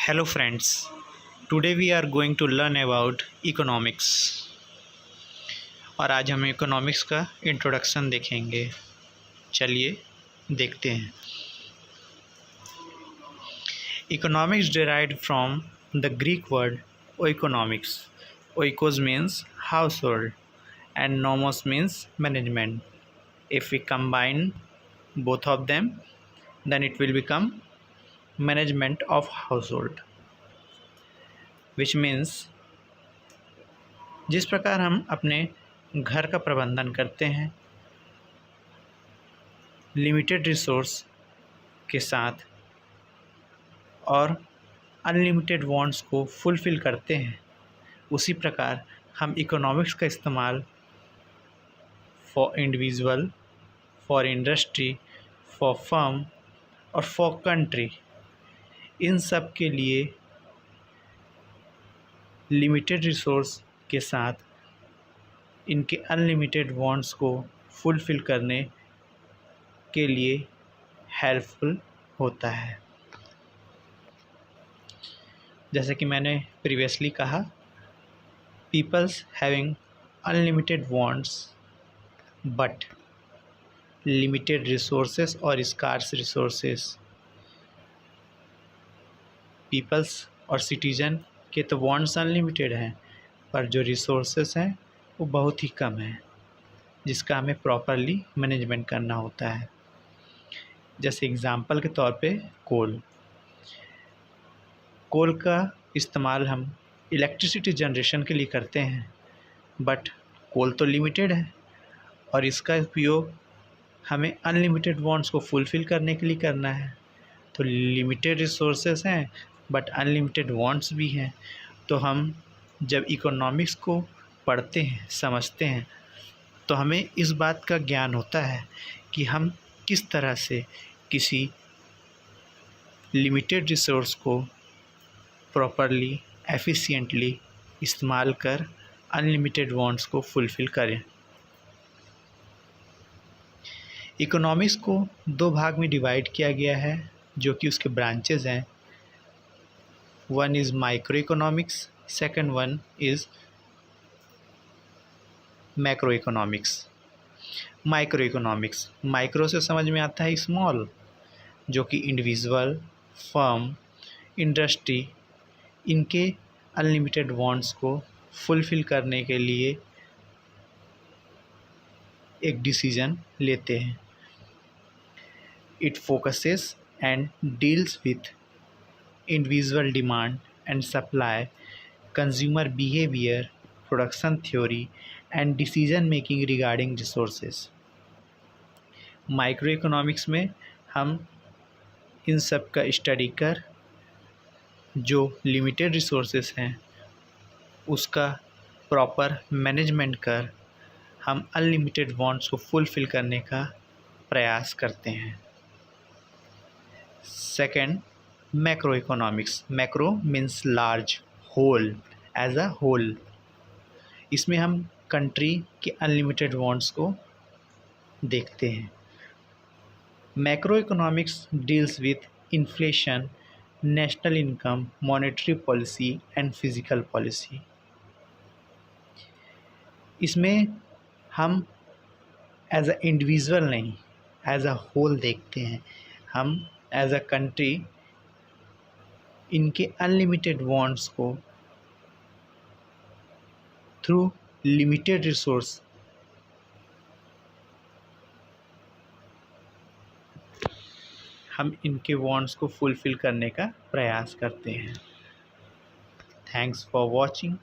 Hello friends, today we are going to learn about economics और आज हम economics का इंट्रोडक्शन देखेंगे। चलिए देखते हैं। Economics derived from the Greek word oikonomics. Oikos means household and nomos means management. If we combine both of them, then it will become management of household, which means जिस प्रकार हम अपने घर का प्रबंधन करते हैं लिमिटेड रिसोर्स के साथ और अनलिमिटेड वांट्स को फुलफ़िल करते हैं, उसी प्रकार हम इकोनॉमिक्स का इस्तेमाल for individual, for industry, for firm और फॉर कंट्री, इन सब के लिए लिमिटेड रिसोर्स के साथ इनके अनलिमिटेड वांट्स को फुलफ़िल करने के लिए हेल्पफुल होता है। जैसे कि मैंने प्रीवियसली कहा, peoples having unlimited wants but limited resources और स्कार्स रिसोर्सेस। पीपल्स और सिटीजन के तो वांट्स अनलिमिटेड हैं, पर जो रिसोर्सेस हैं वो बहुत ही कम हैं, जिसका हमें प्रॉपरली मैनेजमेंट करना होता है। जैसे एग्ज़ाम्पल के तौर पे कोल का इस्तेमाल हम इलेक्ट्रिसिटी जनरेशन के लिए करते हैं, बट कोल तो लिमिटेड है और इसका उपयोग हमें अनलिमिटेड वांट्स को फुलफ़िल करने के लिए करना है। तो लिमिटेड रिसोर्सेस हैं बट अनलिमिटेड वांट्स भी हैं। तो हम जब इकोनॉमिक्स को पढ़ते हैं, समझते हैं, तो हमें इस बात का ज्ञान होता है कि हम किस तरह से किसी लिमिटेड रिसोर्स को प्रॉपरली, एफिशिएंटली इस्तेमाल कर अनलिमिटेड वांट्स को फुलफ़िल करें। इकोनॉमिक्स को दो भाग में डिवाइड किया गया है, जो कि उसके ब्रांचेस हैं। One is micro economics, second one is macro economics. Micro economics, micro से समझ में आता है स्मॉल, जो कि इंडिविजुअल, फर्म, इंडस्ट्री, इनके अनलिमिटेड वांट्स को फुलफ़िल करने के लिए एक डिसीजन लेते हैं। It focuses and deals with individual demand and supply, consumer behaviour, production theory and decision making regarding resources. Micro economics में हम इन सब का स्टडी कर जो लिमिटेड रिसोर्सेस हैं उसका प्रॉपर मैनेजमेंट कर हम अनलिमिटेड वांट्स को फुलफ़िल करने का प्रयास करते हैं। Second, macro economics. Macro means large, whole, as a whole. इसमें हम कंट्री के अनलिमिटेड वांट्स को देखते हैं। Macro economics deals with inflation, national income, monetary policy and physical policy. इसमें हम एज अ इंडिविजुअल नहीं, एज अ होल देखते हैं। हम एज अ कंट्री इनके अनलिमिटेड वांट्स को थ्रू लिमिटेड रिसोर्स हम इनके वांट्स को फुलफ़िल करने का प्रयास करते हैं। Thanks for watching.